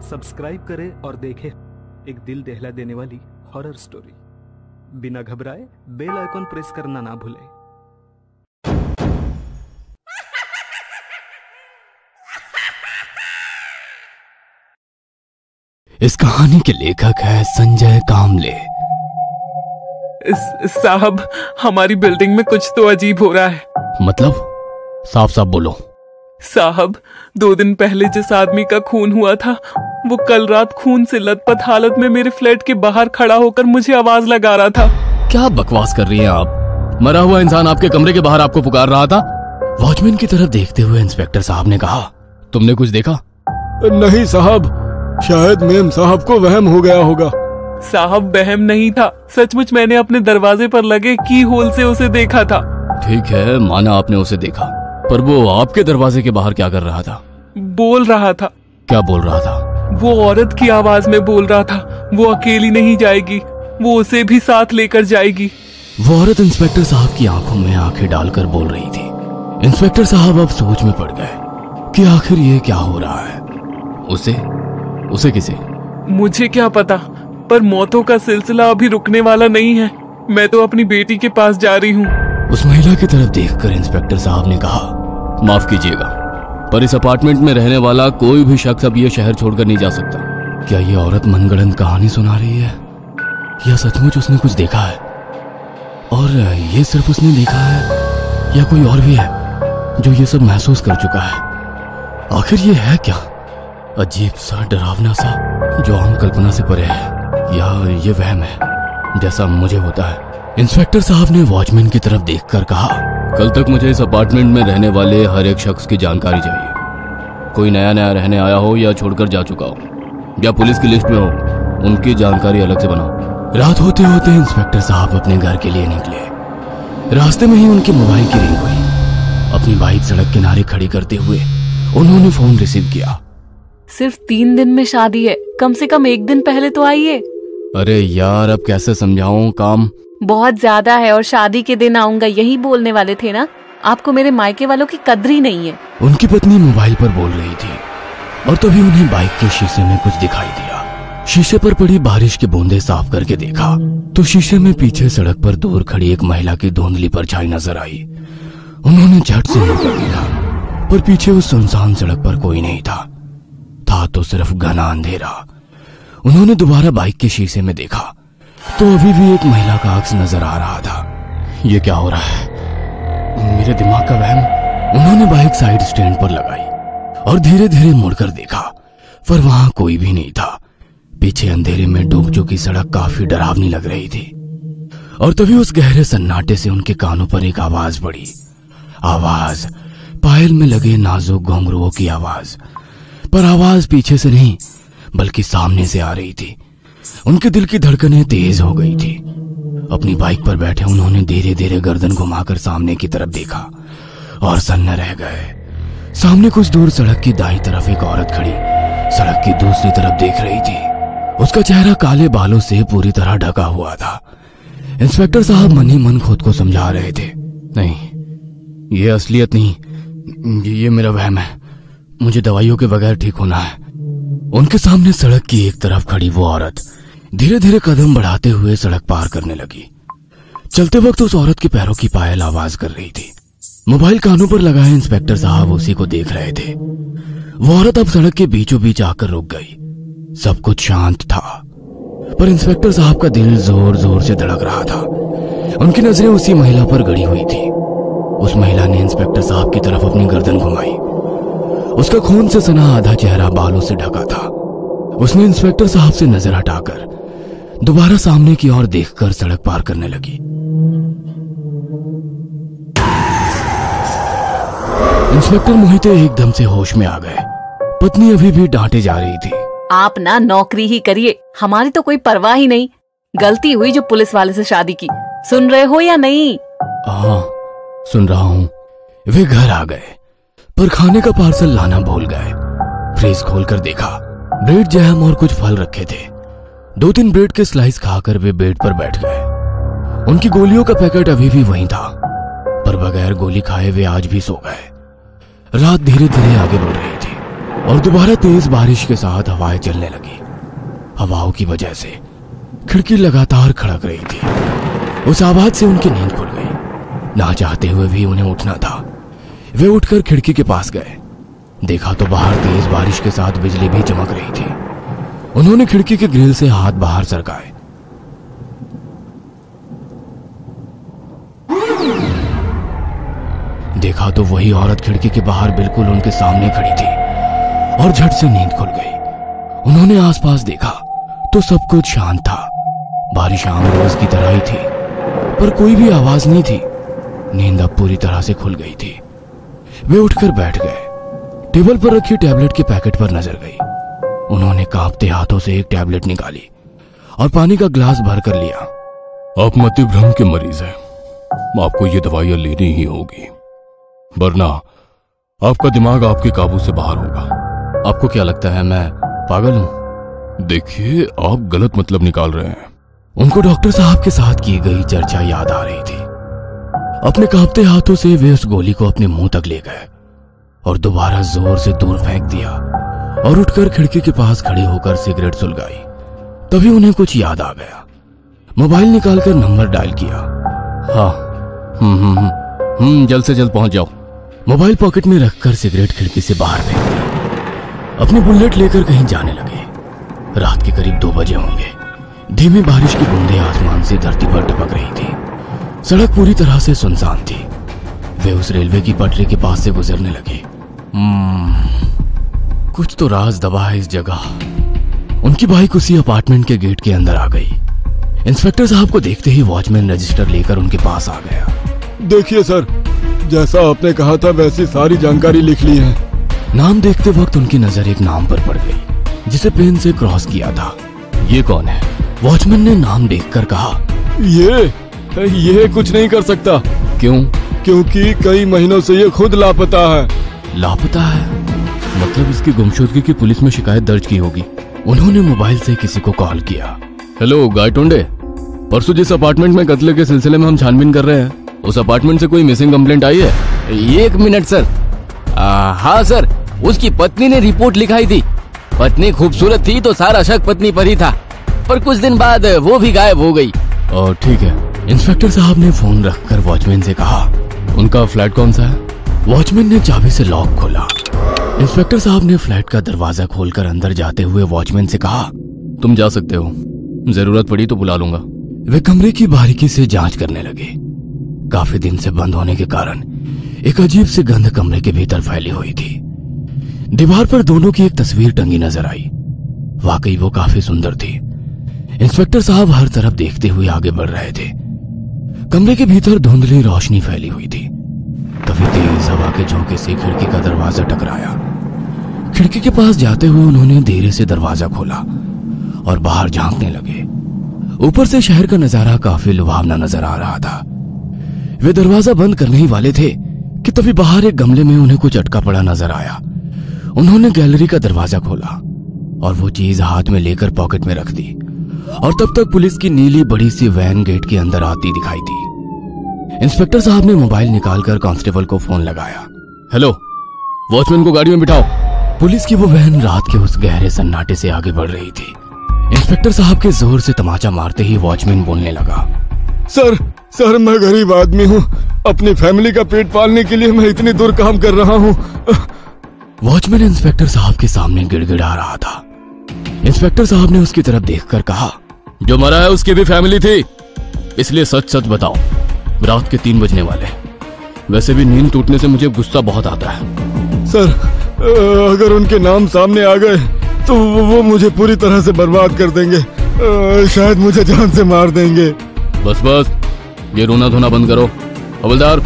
Subscribe करें और देखें एक दिल दहला देने वाली हॉरर स्टोरी। बिना घबराए बेल आइकॉन प्रेस करना ना भूलें। इस कहानी के लेखक है संजय कामले। साहब, हमारी बिल्डिंग में कुछ तो अजीब हो रहा है। मतलब? साफ साफ बोलो। साहब, 2 दिन पहले जिस आदमी का खून हुआ था वो कल रात खून से लथपथ हालत में मेरे फ्लैट के बाहर खड़ा होकर मुझे आवाज लगा रहा था। क्या बकवास कर रही हैं आप? मरा हुआ इंसान आपके कमरे के बाहर आपको पुकार रहा था। वॉचमैन की तरफ देखते हुए इंस्पेक्टर साहब ने कहा, तुमने कुछ देखा? नहीं साहब, शायद मेम साहब को वहम हो गया होगा। साहब, वहम नहीं था, सचमुच मैंने अपने दरवाजे पर लगे की होल से उसे देखा था। ठीक है, माना आपने उसे देखा, पर वो आपके दरवाजे के बाहर क्या कर रहा था? बोल रहा था। क्या बोल रहा था? वो औरत की आवाज में बोल रहा था, वो अकेली नहीं जाएगी, वो उसे भी साथ लेकर जाएगी। वो औरत इंस्पेक्टर साहब की आंखों में आंखें डालकर बोल रही थी। इंस्पेक्टर साहब अब सोच में पड़ गए कि आखिर ये क्या हो रहा है। उसे किसे? मुझे क्या पता, पर मौतों का सिलसिला अभी रुकने वाला नहीं है। मैं तो अपनी बेटी के पास जा रही हूँ। उस महिला की तरफ देखकर इंस्पेक्टर साहब ने कहा, माफ कीजिएगा, पर इस अपार्टमेंट में रहने वाला कोई भी शख्स अब ये शहर छोड़कर नहीं जा सकता। क्या ये औरत मनगढ़ंत कहानी सुना रही है या सचमुच उसने कुछ देखा है? और ये सिर्फ उसने देखा है या कोई और भी है जो ये सब महसूस कर चुका है? आखिर ये है क्या? अजीब सा, डरावना सा, जो आम कल्पना से परे है, या ये वहम है जैसा मुझे होता है? इंस्पेक्टर साहब ने वॉचमैन की तरफ देखकर कहा, कल तक मुझे इस अपार्टमेंट में रहने वाले हर एक शख्स की जानकारी चाहिए। कोई नया रहने आया हो या छोड़कर जा चुका हो या पुलिस की लिस्ट में हो, उनकी जानकारी अलग से बनाओ। रात होते होते इंस्पेक्टर साहब अपने घर के लिए निकले। रास्ते में ही उनके मोबाइल की रिंग हुई। अपनी बाइक सड़क किनारे खड़ी करते हुए उन्होंने फोन रिसीव किया। सिर्फ 3 दिन में शादी है, कम से कम 1 दिन पहले तो आइए। अरे यार, अब कैसे समझाऊं? काम बहुत ज्यादा है और शादी के दिन आऊंगा, यही बोलने वाले थे ना। आपको मेरे मायके वालों की कद्र ही नहीं है। उनकी पत्नी मोबाइल पर बोल रही थी और तभी उन्हें बाइक के शीशे में कुछ दिखाई दिया। शीशे पर पड़ी बारिश की बूंदें साफ करके देखा तो शीशे में पीछे सड़क पर दूर खड़ी एक महिला की धुंधली परछाई नजर आई। उन्होंने झट से मुड़ कर देखा, पर पीछे उस सुनसान सड़क पर कोई नहीं था तो सिर्फ घना अंधेरा। उन्होंने दोबारा बाइक के शीशे में देखा तो अभी भी एक महिला का अक्स नजर आ रहा था। ये क्या हो रहा है? मेरे दिमाग का वहम। उन्होंने बाइक साइड स्टैंड पर लगाई और धीरे धीरे मुड़कर देखा, पर वहां कोई भी नहीं था। पीछे अंधेरे में डूब चुकी सड़क काफी डरावनी लग रही थी। और तभी उस गहरे सन्नाटे से उनके कानों पर एक आवाज पड़ी। आवाज पायल में लगे नाजुक घुंघरुओं की आवाज, पर आवाज पीछे से नहीं बल्कि सामने से आ रही थी। उनके दिल की धड़कनें तेज हो गई थी। अपनी बाइक पर बैठे उन्होंने धीरे धीरे गर्दन घुमाकर सामने की तरफ देखा और सन्न रह गए। सामने कुछ दूर सड़क की दाईं तरफ एक औरत खड़ी सड़क की दूसरी तरफ देख रही थी। उसका चेहरा काले बालों से पूरी तरह ढका हुआ था। इंस्पेक्टर साहब मन ही मन खुद को समझा रहे थे, नहीं, ये असलियत नहीं, ये मेरा वहम है। मुझे दवाइयों के बगैर ठीक होना है। उनके सामने सड़क की एक तरफ खड़ी वो औरत धीरे धीरे कदम बढ़ाते हुए सड़क पार करने लगी। चलते वक्त उस औरत के पैरों की पायल आवाज कर रही थी। मोबाइल कानों पर लगाए इंस्पेक्टर साहब उसी को देख रहे थे। वो औरत अब सड़क के बीचों बीच आकर रुक गई। सब कुछ शांत था, पर इंस्पेक्टर साहब का दिल जोर जोर से धड़क रहा था। उनकी नजरें उसी महिला पर गड़ी हुई थी। उस महिला ने इंस्पेक्टर साहब की तरफ अपनी गर्दन घुमाई। उसका खून से सना आधा चेहरा बालों से ढका था। उसने इंस्पेक्टर साहब से नजर हटाकर दोबारा सामने की ओर देखकर सड़क पार करने लगी। इंस्पेक्टर मोहिते एकदम से होश में आ गए। पत्नी अभी भी डांटे जा रही थी। आप ना नौकरी ही करिए, हमारी तो कोई परवाह ही नहीं। गलती हुई जो पुलिस वाले से शादी की, सुन रहे हो या नहीं? हाँ, सुन रहा हूँ। वे घर आ गए, पर खाने का पार्सल लाना भूल गए। फ्रीज खोलकर देखा, ब्रेड, जैम और कुछ फल रखे थे। 2-3 ब्रेड के स्लाइस खाकर वे बेड पर बैठ गए। उनकी गोलियों का पैकेट अभी भी वहीं था, पर बगैर गोली खाए वे आज भी सो गए। रात धीरे धीरे आगे बढ़ रही थी। और दोबारा तेज बारिश के साथ हवाएं चलने लगी। हवाओं की वजह से खिड़की लगातार खड़क रही थी। उस आवाज से उनकी नींद खुल गई। ना चाहते हुए भी उन्हें उठना था। वे उठकर खिड़की के पास गए। देखा तो बाहर तेज बारिश के साथ बिजली भी चमक रही थी। उन्होंने खिड़की के ग्रिल से हाथ बाहर सरकाए। देखा तो वही औरत खिड़की के बाहर बिल्कुल उनके सामने खड़ी थी और झट से नींद खुल गई। उन्होंने आसपास देखा तो सब कुछ शांत था। बारिश आम रोज की तरह ही थी, पर कोई भी आवाज नहीं थी। नींद अब पूरी तरह से खुल गई थी। वे उठकर बैठ गए। टेबल पर रखी टैबलेट के पैकेट पर नजर गई। उन्होंने कांपते हाथों से एक टैबलेट निकाली और पानी का ग्लास भरकर लिया। आप मतिभ्रम के मरीज हैं, आपको ये दवाइयां लेनी ही होगी, वरना आपका दिमाग आपके काबू से बाहर होगा। आपको क्या लगता है मैं पागल हूं? देखिए, आप गलत मतलब निकाल रहे हैं। उनको डॉक्टर साहब के साथ की गई चर्चा याद आ रही थी। अपने कांपते हाथों से वे उस गोली को अपने मुंह तक ले गए और दोबारा जोर से दूर फेंक दिया और उठकर खिड़की के पास खड़े होकर सिगरेट सुलगाई। तभी उन्हें कुछ याद आ गया। मोबाइल निकालकर नंबर डायल किया। हाँ, जल्द से जल्द पहुंच जाओ। मोबाइल पॉकेट में रखकर सिगरेट खिड़की से बाहर फेंक दी। अपनी बुलेट लेकर कहीं जाने लगे। रात के करीब 2 बजे होंगे। धीमी बारिश की बूंदें आसमान से धरती पर टपक रही थी। सड़क पूरी तरह से सुनसान थी। वे उस रेलवे की पटरी के पास से गुजरने लगे। कुछ तो राज दबा है इस जगह। उनकी बाइक उसी अपार्टमेंट के गेट के अंदर आ गई। इंस्पेक्टर साहब को देखते ही वॉचमैन रजिस्टर लेकर उनके पास आ गया। देखिए सर, जैसा आपने कहा था वैसी सारी जानकारी लिख ली है। नाम देखते वक्त उनकी नजर एक नाम पर पड़ गई जिसे पेन से क्रॉस किया था। ये कौन है? वॉचमैन ने नाम देखकर कहा। ये कुछ नहीं कर सकता। क्यों? क्योंकि कई महीनों से ये खुद लापता है। लापता है? मतलब इसकी गुमशुदगी की पुलिस में शिकायत दर्ज की होगी। उन्होंने मोबाइल से किसी को कॉल किया। हेलो गायटोंडे, परसों जिस अपार्टमेंट में कत्ल के सिलसिले में हम छानबीन कर रहे हैं, उस अपार्टमेंट से कोई मिसिंग कंप्लेंट आई है? 1 मिनट सर। हाँ सर, उसकी पत्नी ने रिपोर्ट लिखाई थी। पत्नी खूबसूरत थी तो सारा शक पत्नी पर ही था, पर कुछ दिन बाद वो भी गायब हो गई। ठीक है। इंस्पेक्टर साहब ने फोन रखकर वॉचमैन से कहा। उनका फ्लैट कौन सा है? वॉचमैन ने चाबी से लॉक खोला। इंस्पेक्टर साहब ने फ्लैट का दरवाजा खोलकर अंदर जाते हुए वॉचमैन से कहा। तुम जा सकते हो, जरूरत पड़ी तो बुला लूंगा। वे कमरे की बारीकी से जांच करने लगे। काफी दिन से बंद होने के कारण एक अजीब सी गंध कमरे के भीतर फैली हुई थी। दीवार पर दोनों की एक तस्वीर टंगी नजर आई। वाकई वो काफी सुंदर थी। इंस्पेक्टर साहब हर तरफ देखते हुए आगे बढ़ रहे थे। कमरे के भीतर धुंधली रोशनी फैली हुई थी। तभी तेज हवा के झोंके से खिड़की का दरवाजा टकराया। खिड़की के पास जाते हुए उन्होंने धीरे से दरवाजा खोला और बाहर झांकने लगे। ऊपर से शहर का नजारा काफी लुभावना नजर आ रहा था। वे दरवाजा बंद करने ही वाले थे कि तभी बाहर एक गमले में उन्हें कुछ अटका पड़ा नजर आया। उन्होंने गैलरी का दरवाजा खोला और वो चीज हाथ में लेकर पॉकेट में रख दी और तब तक पुलिस की नीली बड़ी सी वैन गेट के अंदर आती दिखाई दी। इंस्पेक्टर साहब ने मोबाइल निकालकर कांस्टेबल को फोन लगाया। हेलो, वॉचमैन को गाड़ी में बिठाओ। पुलिस की वो वैन रात के उस गहरे सन्नाटे से आगे बढ़ रही थी। इंस्पेक्टर साहब के जोर से तमाचा मारते ही वॉचमैन बोलने लगा। सर मैं गरीब आदमी हूँ। अपनी फैमिली का पेट पालने के लिए मैं इतनी दूर काम कर रहा हूँ। वॉचमैन इंस्पेक्टर साहब के सामने गिड़गिड़ा रहा था। इंस्पेक्टर साहब ने उसकी तरफ देखकर कहा। जो मरा है उसकी भी फैमिली थी, इसलिए सच सच बताओ। रात के 3 बजने वाले। वैसे भी नींद टूटने से मुझे गुस्सा बहुत आता है। सर, अगर उनके नाम सामने आ गए तो वो मुझे पूरी तरह से बर्बाद कर देंगे। शायद मुझे जान से मार देंगे। बस ये रोना धोना बंद करो। हवलदार,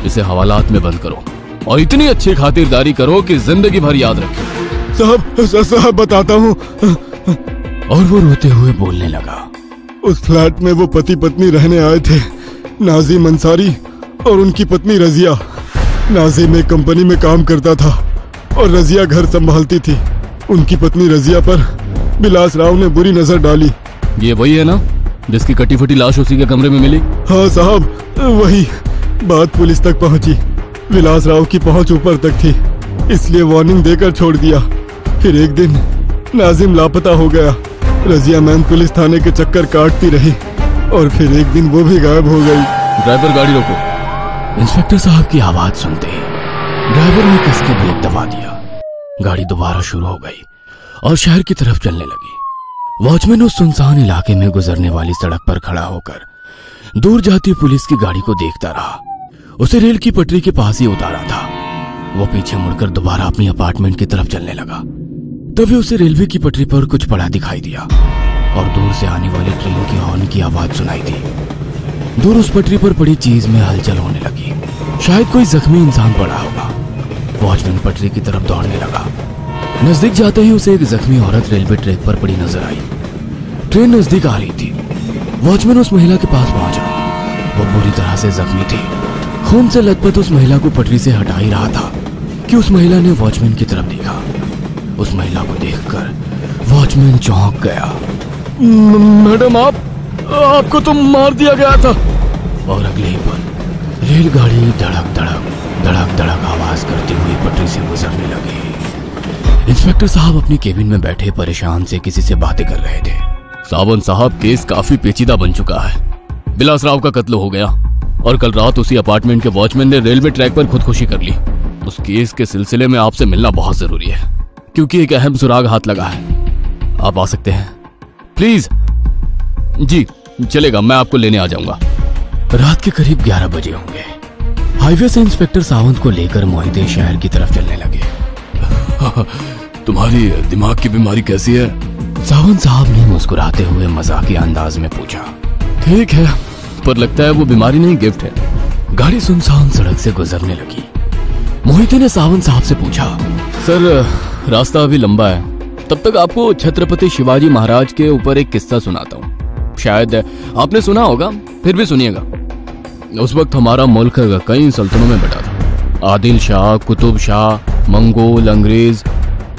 इसे हवालात में बंद करो और इतनी अच्छी खातिरदारी करो कि जिंदगी भर याद रखें। साहब बताता हूँ। और वो रोते हुए बोलने लगा। उस फ्लैट में वो पति पत्नी रहने आए थे, नाजिम अंसारी और उनकी पत्नी रजिया। नाजिम एक कंपनी में काम करता था और रजिया घर संभालती थी। उनकी पत्नी रजिया पर विलास राव ने बुरी नजर डाली। ये वही है ना जिसकी कटी फटी लाश उसी के कमरे में मिली? हाँ साहब, वही। बात पुलिस तक पहुंची। विलास राव की पहुंच ऊपर तक थी। इसलिए वार्निंग देकर छोड़ दिया। फिर एक दिन नाजिम लापता हो गया। रजिया मैम पुलिस थाने के चक्कर काटती रही और फिर एक दिन वो भी गायब हो गई। ड्राइवर गाड़ी रोको। इंस्पेक्टर साहब की आवाज सुनते ही ड्राइवर ने कस के ब्रेक दबा दिया। गाड़ी दोबारा शुरू हो गई और शहर की तरफ चलने लगी। वॉचमैन उस सुनसान इलाके में गुजरने वाली सड़क पर खड़ा होकर दूर जाती पुलिस की गाड़ी को देखता रहा। उसे रेल की पटरी के पास ही उतारा था। वो पीछे मुड़कर दोबारा अपनी अपार्टमेंट की तरफ चलने लगा। तभी उसे रेलवे की पटरी पर कुछ पड़ा दिखाई दिया और दूर से आने वाली ट्रेन की हॉर्न की आवाज सुनाई दी। दूर उस पटरी पर पड़ी चीज में हलचल होने लगी। शायद कोई जख्मी इंसान पड़ा होगा। वॉचमैन पटरी की तरफ दौड़ने लगा। नजदीक जाते ही उसे एक जख्मी औरत रेलवे ट्रैक पर पड़ी नजर आई। ट्रेन नजदीक आ रही थी। वॉचमैन उस महिला के पास पहुंचा। वो बुरी तरह से जख्मी थी। खून से लथपथ उस महिला को पटरी से हटा ही रहा था कि उस महिला ने वॉचमैन की तरफ देखा। उस महिला को देखकर वॉचमैन चौंक गया। मैडम, आपको तो मार दिया गया था। और अगले ही पल रेलगाड़ी धड़क धड़क धड़क धड़क आवाज करती हुई पटरी से गुजरने लगी। इंस्पेक्टर साहब अपनी केबिन में बैठे परेशान से किसी से बातें कर रहे थे। सावंत साहब, केस काफी पेचीदा बन चुका है। बिलास राव का कत्ल हो गया और कल रात उसी अपार्टमेंट के वॉचमैन ने रेलवे ट्रैक पर खुदकुशी कर ली। उस केस के सिलसिले में आपसे मिलना बहुत जरूरी है क्योंकि एक अहम सुराग हाथ लगा है। आप आ सकते हैं प्लीज? जी चलेगा, मैं आपको लेने आ जाऊंगा। रात के करीब 11 बजे होंगे। हाईवे से इंस्पेक्टर सावंत को लेकर मोहिते शहर की तरफ चलने लगे। तुम्हारी दिमाग की बीमारी कैसी है? सावंत साहब ने मुस्कुराते हुए मजाकिया अंदाज में पूछा। ठीक है, पर लगता है वो बीमारी नहीं, गिफ्ट है। गाड़ी सुनसान सड़क से गुजरने लगी। मोहिते ने सावंत साहब से पूछा, सर रास्ता अभी लंबा है, तब तक आपको छत्रपति शिवाजी महाराज के ऊपर एक किस्सा सुनाता हूँ। शायद आपने सुना होगा, फिर भी सुनिएगा। उस वक्त हमारा मुल्क कई सल्तनतों में बटा था। आदिल शाह, कुतुब शाह, मंगोल, अंग्रेज,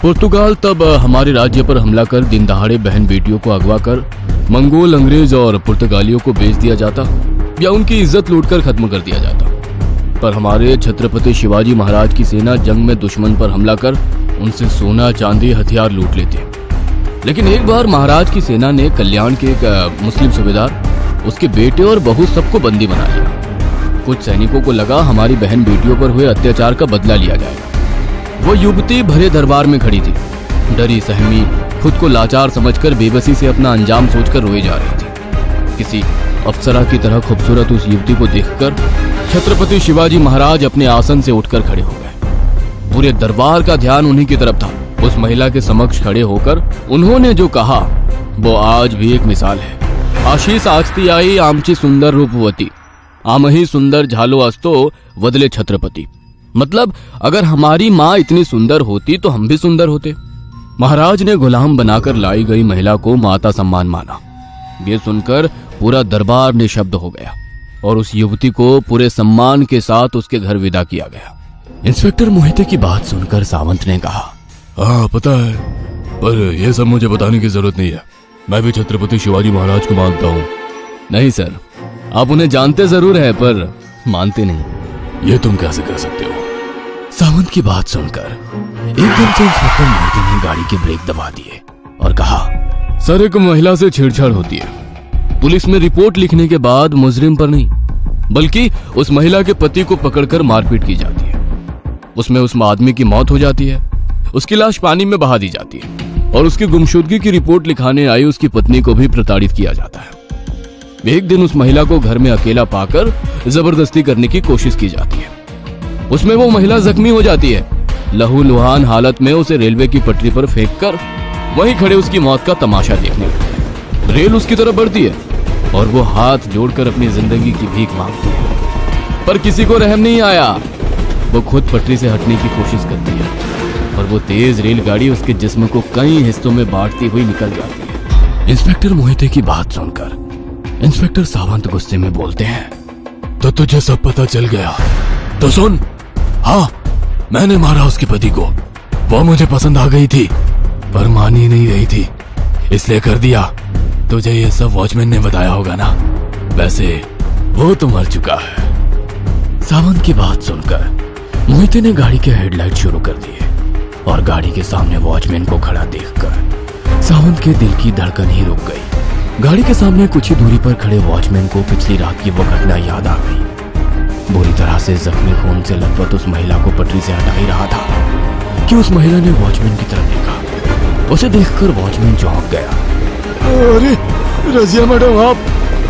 पुर्तगाल। तब हमारे राज्य पर हमला कर दिन दहाड़े बहन बेटियों को अगवा कर मंगोल, अंग्रेज और पुर्तगालियों को बेच दिया जाता या उनकी इज्जत लूटकर खत्म कर दिया जाता। पर हमारे छत्रपति शिवाजी महाराज की सेना जंग में दुश्मन पर हमला कर उनसे सोना, चांदी, हथियार लूट लेते। लेकिन एक बार महाराज की सेना ने कल्याण के एक मुस्लिम सूबेदार, उसके बेटे और बहू सबको बंदी बना लिया। कुछ सैनिकों को लगा हमारी बहन बेटियों पर हुए अत्याचार का बदला लिया जाएगा। वो युवती भरे दरबार में खड़ी थी, डरी सहमी, खुद को लाचार समझकर बेबसी से अपना अंजाम सोचकर रोए जा रही थी। किसी अप्सरा की तरह खूबसूरत उस युवती को देखकर छत्रपति शिवाजी महाराज अपने आसन से उठकर खड़े हो गए। पूरे दरबार का ध्यान उन्हीं की तरफ था। उस महिला के समक्ष खड़े होकर उन्होंने जो कहा वो आज भी एक मिसाल है। आशीष आचती आई आमची सुंदर रूपवती, आमही सुंदर झालो अस्तो वदले छत्रपति। मतलब अगर हमारी माँ इतनी सुंदर होती तो हम भी सुंदर होते। महाराज ने गुलाम बनाकर लाई गई महिला को माता सम्मान माना। ये सुनकर पूरा दरबार निशब्द हो गया और उस युवती को पूरे सम्मान के साथ उसके घर विदा किया गया। इंस्पेक्टर मोहिते की बात सुनकर सावंत ने कहा, हाँ पता है, पर यह सब मुझे बताने की जरूरत नहीं है। मैं भी छत्रपति शिवाजी महाराज को मानता हूँ। नहीं सर, आप उन्हें जानते जरूर है पर मानते नहीं। ये तुम कैसे कर सकते हो? सावंत की बात सुनकर एकदम से इंस्पेक्टर मोहिते ने गाड़ी के ब्रेक दबा दिए और कहा, सर एक महिला से छेड़छाड़ होती है। पुलिस में रिपोर्ट लिखने के बाद मुजरिम पर नहीं बल्कि उस महिला के पति को पकड़कर मारपीट की जाती है। उसमें उस आदमी की मौत हो जाती है, उसकी लाश पानी में बहा दी जाती है और उसकी गुमशुदगी की रिपोर्ट लिखाने आई उसकी पत्नी को भी प्रताड़ित किया जाता है। एक दिन उस महिला को घर में अकेला पाकर जबरदस्ती करने की कोशिश की जाती है। उसमें वो महिला जख्मी हो जाती है। लहूलुहान हालत में उसे रेलवे की पटरी पर फेंककर वहीं खड़े उसकी मौत का तमाशा देखने लगते हैं। रेल उसकी तरफ बढ़ती है और वो हाथ जोड़कर अपनी जिंदगी की भीख मांगती है, पर किसी को रहम नहीं आया। वो खुद पटरी से हटने की कोशिश करती है और वो तेज रेलगाड़ी उसके जिस्म को कई हिस्सों में बांटती हुई निकल जाती है। इंस्पेक्टर मोहिते की बात सुनकर इंस्पेक्टर सावंत गुस्से में बोलते हैं, तो तुझे सब पता चल गया? तो सुन, हाँ मैंने मारा उसके पति को। वो मुझे पसंद आ गई थी पर मान ही नहीं रही थी, इसलिए कर दिया। तुझे ये सब वॉचमैन ने बताया होगा ना? वैसे वो तो मर चुका है। सावंत की बात सुनकर मोहिते ने गाड़ी के हेडलाइट शुरू कर दिए और गाड़ी के सामने वॉचमैन को खड़ा देखकर सावंत के दिल की धड़कन ही रुक गई। गाड़ी के सामने कुछ ही दूरी पर खड़े वॉचमैन को पिछली रात की वो घटना याद आ गई। बुरी तरह से जख्मी खून से लथपथ उस महिला को पटरी से हटा ही रहा था कि उस महिला ने वॉचमैन की तरफ देखा। उसे देखकर वॉचमैन चौंक गया। अरे रजिया मैडम,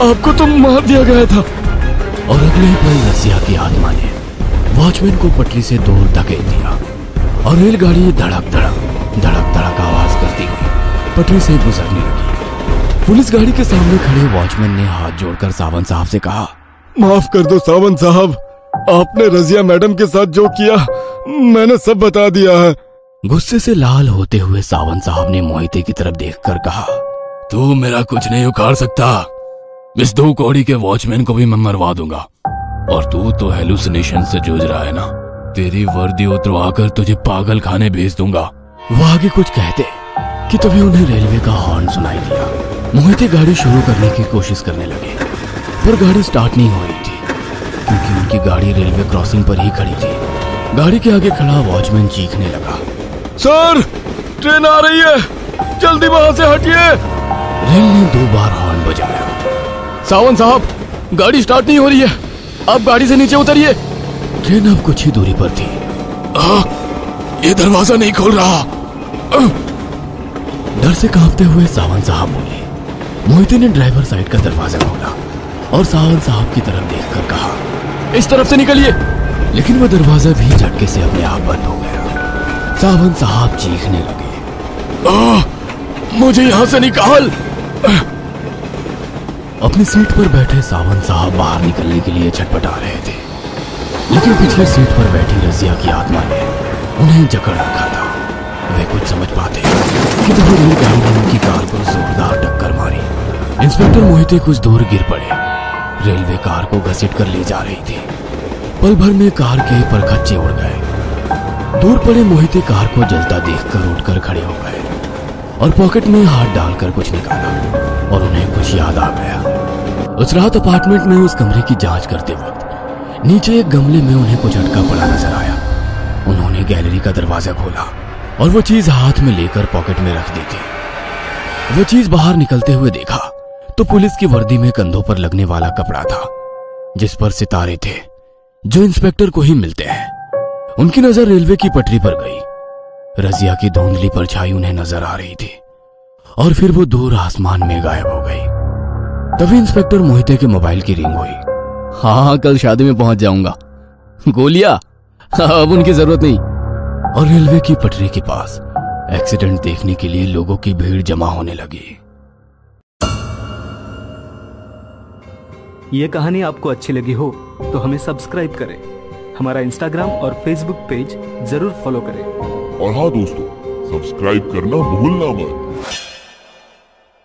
आपको तो मार दिया गया था। और अगले ही पल रजिया की आत्मा ने वॉचमैन को पटरी से दूर धकेल दिया और रेलगाड़ी धड़क धड़क आवाज करती हुई पटरी से गुजरने लगी। पुलिस गाड़ी के सामने खड़े वॉचमैन ने हाथ जोड़कर सावंत साहब से कहा, माफ कर दो सावंत साहब, आपने रजिया मैडम के साथ जो किया मैंने सब बता दिया है। गुस्से से लाल होते हुए सावंत साहब ने मोहिते की तरफ देखकर कहा, तू मेरा कुछ नहीं उखाड़ सकता। इस 2 कौड़ी के वॉचमैन को भी मैं मरवा दूंगा। और तू तो हेलुसिनेशन से जूझ रहा है ना, तेरी वर्दी उतरवाकर तुझे पागल खाने भेज दूंगा। वो आगे कुछ कहते कि तभी उन्हें रेलवे का हॉर्न सुनाई दिया। मोहिते गाड़ी शुरू करने की कोशिश करने लगे पर गाड़ी स्टार्ट नहीं हो रही थी क्योंकि उनकी गाड़ी रेलवे क्रॉसिंग पर ही खड़ी थी। गाड़ी के आगे खड़ा वॉचमैन चीखने लगा, सर ट्रेन आ रही है, जल्दी वहां से हटिए। रेल ने 2 बार हॉर्न बजाया। सावंत साहब, गाड़ी स्टार्ट नहीं हो रही है, आप गाड़ी से नीचे उतरिए। ट्रेन अब कुछ ही दूरी पर थी। ये दरवाजा नहीं खोल रहा। डर से कांपते हुए सावंत साहब बोले। मोहिते ने ड्राइवर साइड का दरवाजा खोला और सावंत साहब की तरफ देखकर कहा, इस तरफ से निकलिए। लेकिन वो दरवाजा भी झटके से अपने आप बंद हो गया। सावंत साहब चीखने लगे, मुझे यहां से निकाल। अपनी सीट पर बैठे सावंत साहब बाहर निकलने के लिए छटपटा रहे थे लेकिन पिछले सीट पर बैठी रजिया की आत्मा ने उन्हें जकड़ रखा था। वे कुछ समझ पाते कि तभी रेलगाड़ी ने उनकी कार को जोरदार टक्कर मारी। इंस्पेक्टर मोहिते कुछ दूर गिर पड़े। रेलवे कार को घसीट कर ले जा रही थी। पल भर में कार के परखच्चे उड़ गए। दूर पड़े मोहिते कार को जलता देखकर उठकर खड़े हो गए और पॉकेट में हाथ डालकर कुछ निकाला और उन्हें कुछ याद आ गया। उस रात अपार्टमेंट में उस कमरे की जांच करते वक्त नीचे एक गमले में उन्हें कुछ अटका पड़ा नजर आया। उन्होंने गैलरी का दरवाजा खोला और वो चीज हाथ में लेकर पॉकेट में रख दी थी। वो चीज बाहर निकलते हुए देखा तो पुलिस की वर्दी में कंधों पर लगने वाला कपड़ा था जिस पर सितारे थे जो इंस्पेक्टर को ही मिलते हैं। उनकी नजर रेलवे की पटरी पर गई। रजिया की धुंधली परछाई उन्हें नजर आ रही थी और फिर वो दूर आसमान में गायब हो गई। तभी इंस्पेक्टर मोहिते के मोबाइल की रिंग हुई। हाँ, कल शादी में पहुंच जाऊंगा। गोलियां अब उनकी जरूरत नहीं। और रेलवे की पटरी के पास एक्सीडेंट देखने के लिए लोगों की भीड़ जमा होने लगी। ये कहानी आपको अच्छी लगी हो तो हमें सब्सक्राइब करें, हमारा इंस्टाग्राम और फेसबुक पेज जरूर फॉलो करें। और हाँ दोस्तों, सब्सक्राइब करना भूलना मत।